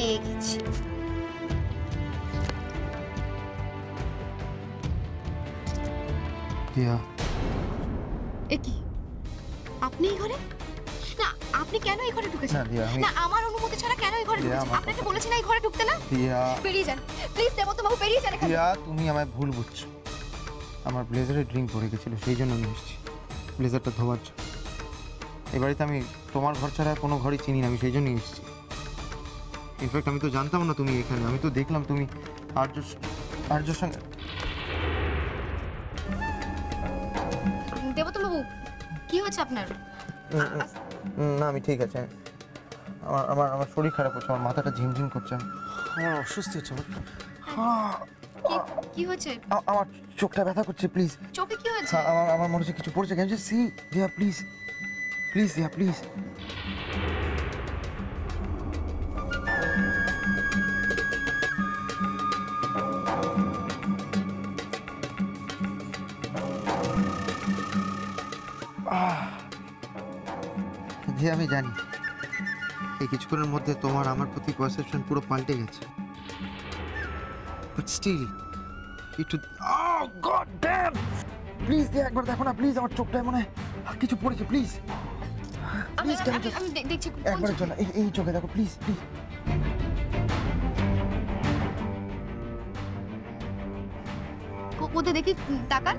পেয়ে গেছি। কি আপনি এই ঘরে? না, আপনি কেন এই ঘরে ঢুকেছেন? না, আমার অনুমতি ছাড়া কেন এই ঘরে ঢুকেছেন? আপনাকে বলেছি না এই ঘরে ঢুকতে না? বেরিয়ে যান প্লিজ, দেবতমাবু বেরিয়ে যান এখান থেকে। তুমি আমায় ভুল বুঝছো। আমার ব্লেজারে ড্রিঙ্ক পড়ে গেছিল, সেই জন্য আমি এসেছি ব্লেজারটা ধোয়ার জন্য। এই বাড়িতে আমি তোমার ঘর ছাড়া কোনো ঘরই চিনি না, আমি সেই জন্যই এসেছি। ইনফ্যাক্ট আমি তো জানতাম না তুমি এখানে, আমি তো দেখলাম তুমি আর্যর সঙ্গে। দেবতমাবু কি হচ্ছে আপনার? না, আমি ঠিক আছে। আমার আমার শরীর খারাপ হচ্ছে, আমার মাথাটা ঝিমঝিম করছে, আমার অস্বস্তি হচ্ছে। কি হচ্ছে? আমার চোখটা ব্যথা করছে। প্লিজ চোখে কি হয়েছে? আমার মনে হচ্ছে কিছু পড়ছে। ক্যান ইউ সি দিয়া প্লিজ? প্লিজ দিয়া প্লিজ। জি আমি জানি এই কিছুক্ষণের মধ্যে তোমার আমার প্রতি পারসেপশন পুরো পাল্টে গেছে, বাট স্টিল একটু গড ড্যাম প্লিজ দিয়ে একবার দেখো না প্লিজ। আমার চোখটায় মনে কিছু পড়েছে। প্লিজ প্লিজ আমি দেখছি একবারের জন্য এই চোখে দেখো প্লিজ প্লিজ। কোথায় দেখি, তাকান।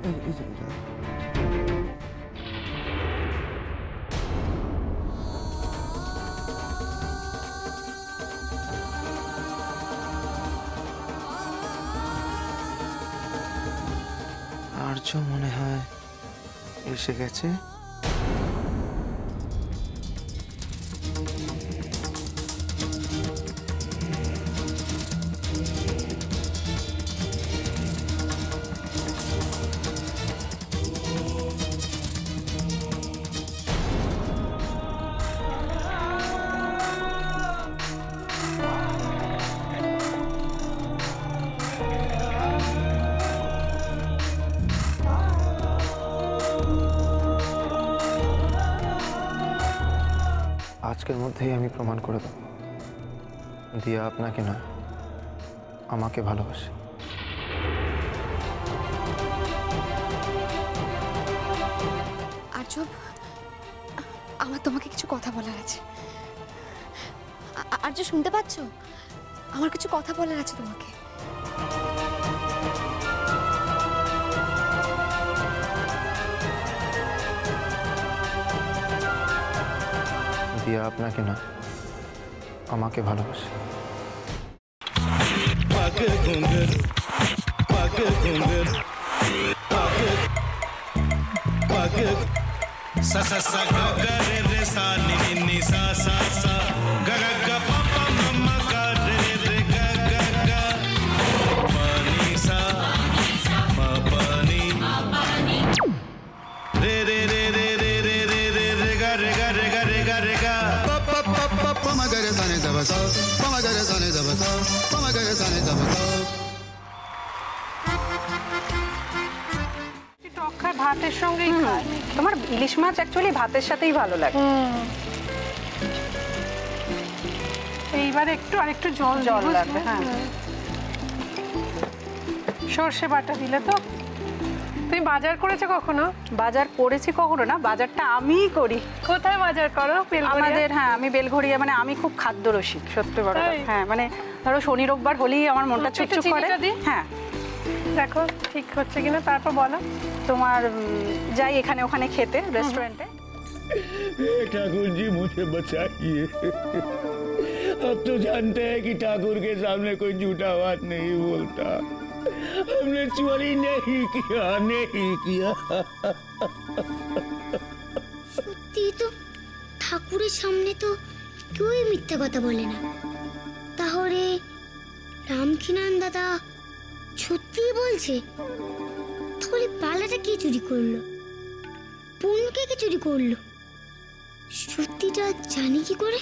আর্য মনে হয় এসে গেছে। আজকের মধ্যেই আমি প্রমাণ করে দেব দিয়া আপনাকে না আমাকে ভালোবাসে। আর্য, আমার তোমাকে কিছু কথা বলার আছে। আর্য শুনতে পাচ্ছ? আমার কিছু কথা বলার আছে তোমাকে। দিয়া আপনাকে না আমাকে ভালোবাসে। sa sa sa ga ga re re sa ni ni ni sa sa sa ga ga ga pa pa ma ma ga re re ga ga ga pa ni sa ma pa ni re re re re re re re re re ga re ga re ga re ga re ga pa pa pa pa pa ma ga re sa ni da ba sa pa ma ga re sa ni da ba sa pa ma ga re sa ni da ba sa। ভাতের সঙ্গেই খায়। তোমার ইলিশ মাছ actually ভাতের সাথেই ভালো লাগে। এইবার একটু আরেকটু জল লাগবে। হ্যাঁ, সর্ষে বাটা দিলে তো। তুমি বাজার করেছো কখনো? বাজার করেছি কখনো না, বাজারটা আমিই করি। কোথায় বাজার করো? আমাদের, হ্যাঁ আমি বেলঘড়িয়া, মানে আমি খুব খাদ্য রসিক সত্যি বড়। হ্যাঁ মানে ধরো শনি রোববার হলেই আমার মনটা চুপচুপ করে। হ্যাঁ দেখো ঠিক হচ্ছে কিনা, তারপর বলো। তোমার যাই এখানে ওখানে খেতে रेस्टोरेंटे। ठाकुर जी मुझे बचाइए, अब तो जानते हैं कि ठाकुर के सामने कोई झूठा बात नहीं बोलता। हमने चोरी नहीं किया। সত্যি তো, ঠাকুরের সামনে তো কেউই মিথ্যা কথা বলে না। তাহলে রামকিনান দাদা সত্যিই বলছে? তাহলে পালাটা কে চুরি করলো? পুনকে কে চুরি করলো? সত্যিটা জানি কি করে?